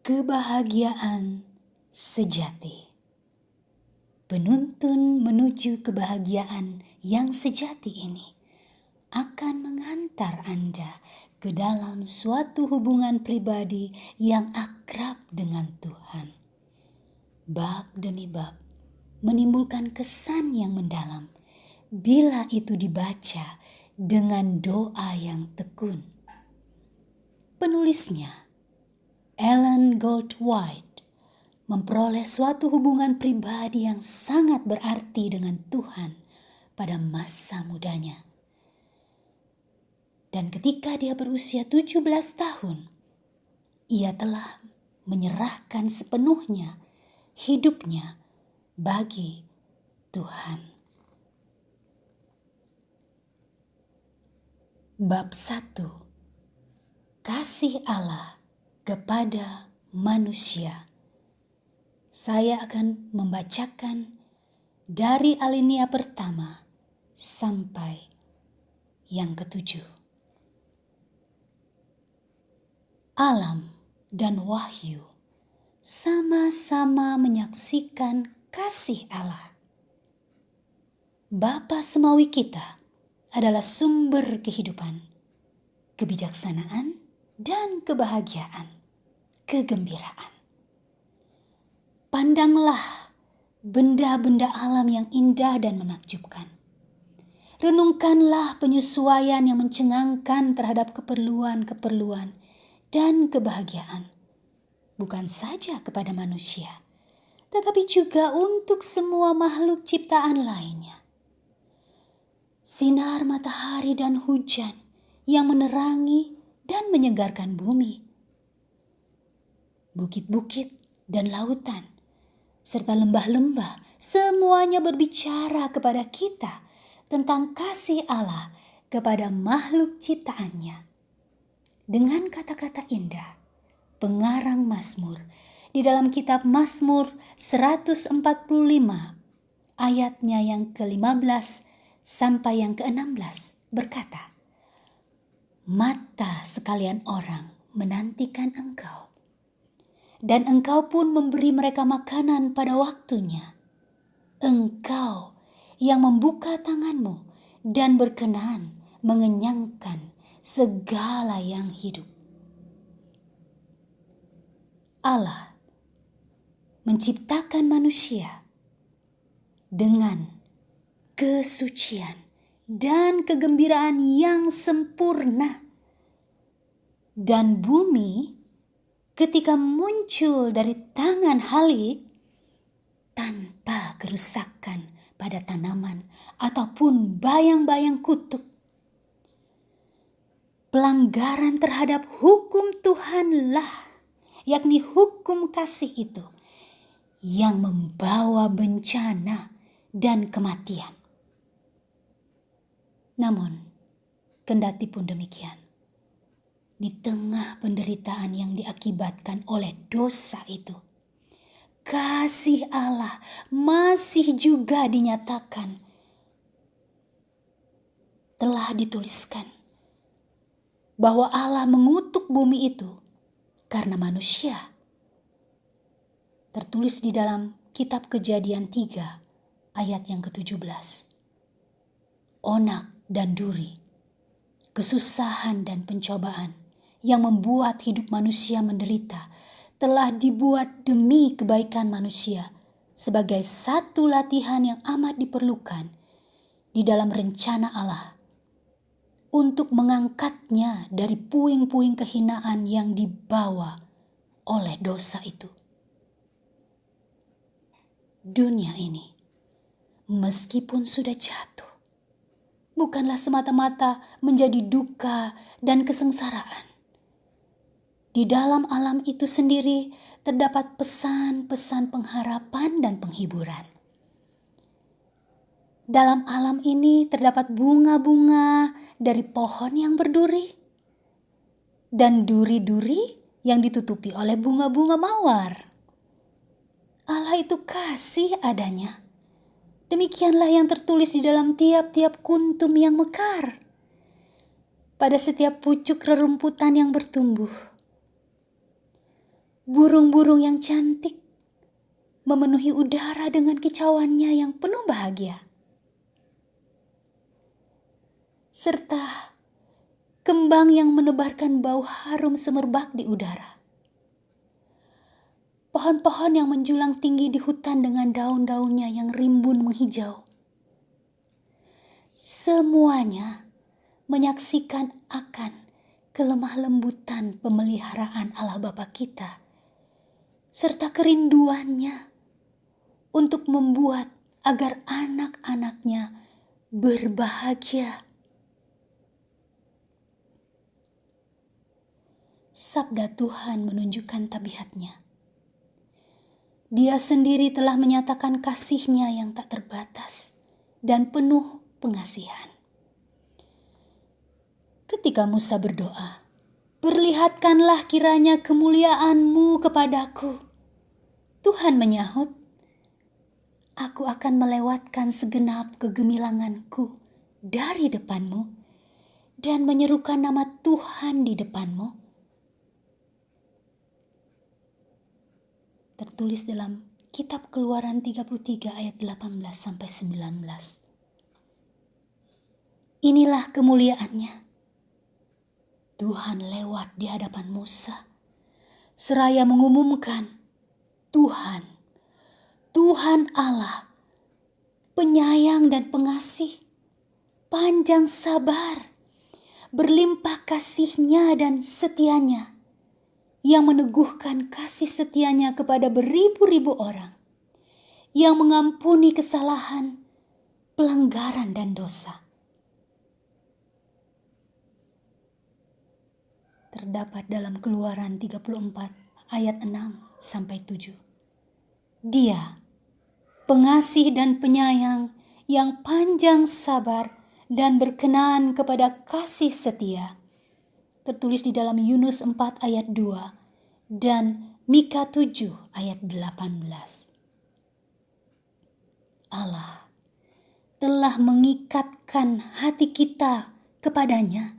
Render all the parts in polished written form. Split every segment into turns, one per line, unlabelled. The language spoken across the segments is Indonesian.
Kebahagiaan sejati. Penuntun menuju kebahagiaan yang sejati ini akan mengantar Anda ke dalam suatu hubungan pribadi yang akrab dengan Tuhan. Bab demi bab menimbulkan kesan yang mendalam bila itu dibaca dengan doa yang tekun. Penulisnya Ellen Goldwhite memperoleh suatu hubungan pribadi yang sangat berarti dengan Tuhan pada masa mudanya. Dan ketika dia berusia 17 tahun, ia telah menyerahkan sepenuhnya hidupnya bagi Tuhan. Bab 1. Kasih Allah kepada manusia. Saya akan membacakan dari alinea pertama sampai yang ketujuh. Alam dan wahyu sama-sama menyaksikan kasih Allah. Bapa semawi kita adalah sumber kehidupan, kebijaksanaan, dan kebahagiaan, kegembiraan. Pandanglah benda-benda alam yang indah dan menakjubkan. Renungkanlah penyesuaian yang mencengangkan terhadap keperluan-keperluan dan kebahagiaan, bukan saja kepada manusia, tetapi juga untuk semua makhluk ciptaan lainnya. Sinar matahari dan hujan yang menerangi dan menyegarkan bumi, bukit-bukit dan lautan, serta lembah-lembah, semuanya berbicara kepada kita tentang kasih Allah kepada makhluk ciptaannya. Dengan kata-kata indah, pengarang Mazmur di dalam kitab Mazmur 145 ayatnya yang ke-15 sampai yang ke-16 berkata, "Mata sekalian orang menantikan Engkau, dan Engkau pun memberi mereka makanan pada waktunya. Engkau yang membuka tanganmu dan berkenan mengenyangkan segala yang hidup." Allah menciptakan manusia dengan kesucian dan kegembiraan yang sempurna. Dan bumi ketika muncul dari tangan Halik tanpa kerusakan pada tanaman ataupun bayang-bayang kutuk. Pelanggaran terhadap hukum Tuhanlah, yakni hukum kasih itu, yang membawa bencana dan kematian. Namun, kendati pun demikian, di tengah penderitaan yang diakibatkan oleh dosa itu, kasih Allah masih juga dinyatakan. Telah dituliskan bahwa Allah mengutuk bumi itu karena manusia. Tertulis di dalam kitab Kejadian 3 ayat yang ke-17. Onak dan duri, kesusahan dan pencobaan yang membuat hidup manusia menderita telah dibuat demi kebaikan manusia sebagai satu latihan yang amat diperlukan di dalam rencana Allah untuk mengangkatnya dari puing-puing kehinaan yang dibawa oleh dosa itu. Dunia ini, meskipun sudah jatuh, bukanlah semata-mata menjadi duka dan kesengsaraan. Di dalam alam itu sendiri terdapat pesan-pesan pengharapan dan penghiburan. Dalam alam ini terdapat bunga-bunga dari pohon yang berduri dan duri-duri yang ditutupi oleh bunga-bunga mawar. Allah itu kasih adanya. Demikianlah yang tertulis di dalam tiap-tiap kuntum yang mekar, pada setiap pucuk rerumputan yang bertumbuh. burung-burung yang cantik memenuhi udara dengan kicauannya yang penuh bahagia. Serta kembang yang menebarkan bau harum semerbak di udara. Pohon-pohon yang menjulang tinggi di hutan dengan daun-daunnya yang rimbun menghijau. Semuanya menyaksikan akan kelemah lembutan pemeliharaan Allah Bapa kita, serta kerinduannya untuk membuat agar anak-anaknya berbahagia. Sabda Tuhan menunjukkan tabiatnya. Dia sendiri telah menyatakan kasih-Nya yang tak terbatas dan penuh pengasihan. Ketika Musa berdoa, "Perlihatkanlah kiranya kemuliaan-Mu kepadaku." Tuhan menyahut, "Aku akan melewatkan segenap kegemilanganku dari depan-Mu dan menyerukan nama Tuhan di depan-Mu." Tertulis dalam Kitab Keluaran 33 ayat 18-19. Inilah kemuliaannya. Tuhan lewat di hadapan Musa, seraya mengumumkan, Tuhan Allah, penyayang dan pengasih, panjang sabar, berlimpah kasih-Nya dan setia-Nya, yang meneguhkan kasih setia-Nya kepada beribu-ribu orang, yang mengampuni kesalahan, pelanggaran dan dosa. Terdapat dalam Keluaran 34 ayat 6-7. Dia pengasih dan penyayang yang panjang sabar dan berkenan kepada kasih setia. Tertulis di dalam Yunus 4 ayat 2 dan Mika 7 ayat 18. Allah telah mengikatkan hati kita kepadanya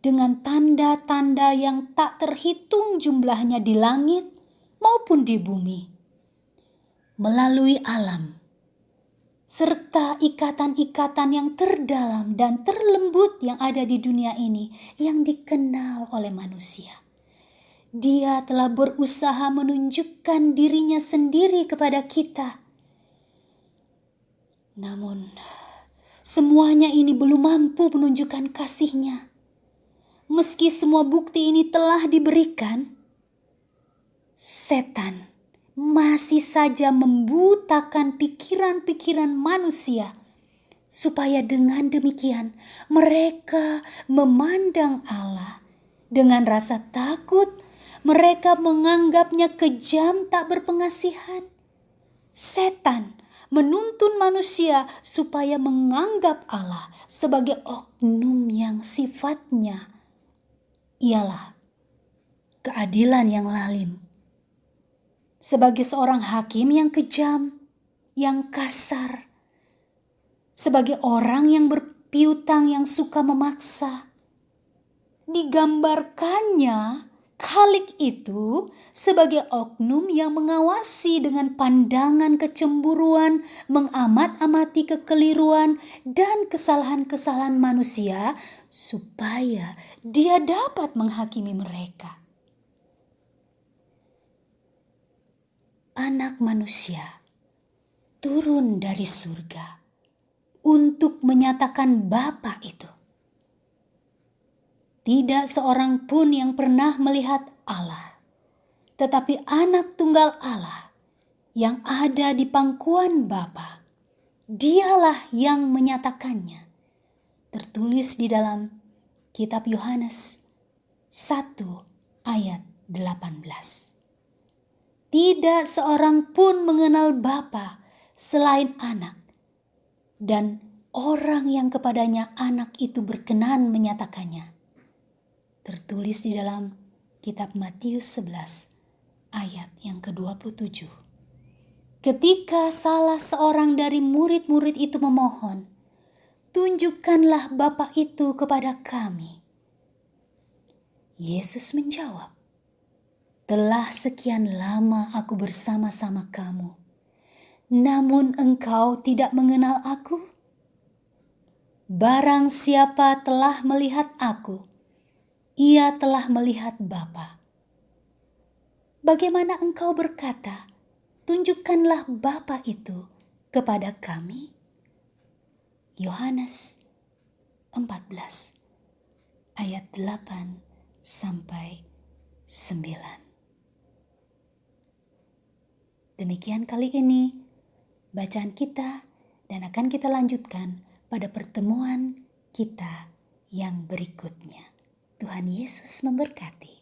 dengan tanda-tanda yang tak terhitung jumlahnya di langit maupun di bumi, melalui alam, serta ikatan-ikatan yang terdalam dan terlembut yang ada di dunia ini yang dikenal oleh manusia. Dia telah berusaha menunjukkan dirinya sendiri kepada kita. Namun, semuanya ini belum mampu menunjukkan kasih-Nya. Meski semua bukti ini telah diberikan, setan masih saja membutakan pikiran-pikiran manusia, supaya dengan demikian mereka memandang Allah dengan rasa takut. Mereka menganggapnya kejam, tak berpengasihan. Setan menuntun manusia supaya menganggap Allah sebagai oknum yang sifatnya ialah keadilan yang lalim. Sebagai seorang hakim yang kejam, yang kasar. Sebagai orang yang berpiutang yang suka memaksa. Digambarkannya Khalik itu sebagai oknum yang mengawasi dengan pandangan kecemburuan, mengamat-amati kekeliruan dan kesalahan-kesalahan manusia supaya dia dapat menghakimi mereka. Anak manusia turun dari surga untuk menyatakan Bapa itu. Tidak seorang pun yang pernah melihat Allah, tetapi Anak Tunggal Allah yang ada di pangkuan Bapa, Dialah yang menyatakannya. Tertulis di dalam Kitab Yohanes 1 ayat 18. Tidak seorang pun mengenal Bapa selain Anak, dan orang yang kepadanya Anak itu berkenan menyatakannya. Tertulis di dalam Kitab Matius 11 ayat yang ke-27. Ketika salah seorang dari murid-murid itu memohon, "Tunjukkanlah Bapa itu kepada kami." Yesus menjawab, telah sekian lama aku bersama-sama kamu, namun engkau tidak mengenal aku. Barang siapa telah melihat aku, ia telah melihat Bapa. Bagaimana engkau berkata, tunjukkanlah Bapa itu kepada kami? Yohanes 14 ayat 8 sampai 9. Demikian kali ini bacaan kita, dan akan kita lanjutkan pada pertemuan kita yang berikutnya. Tuhan Yesus memberkati.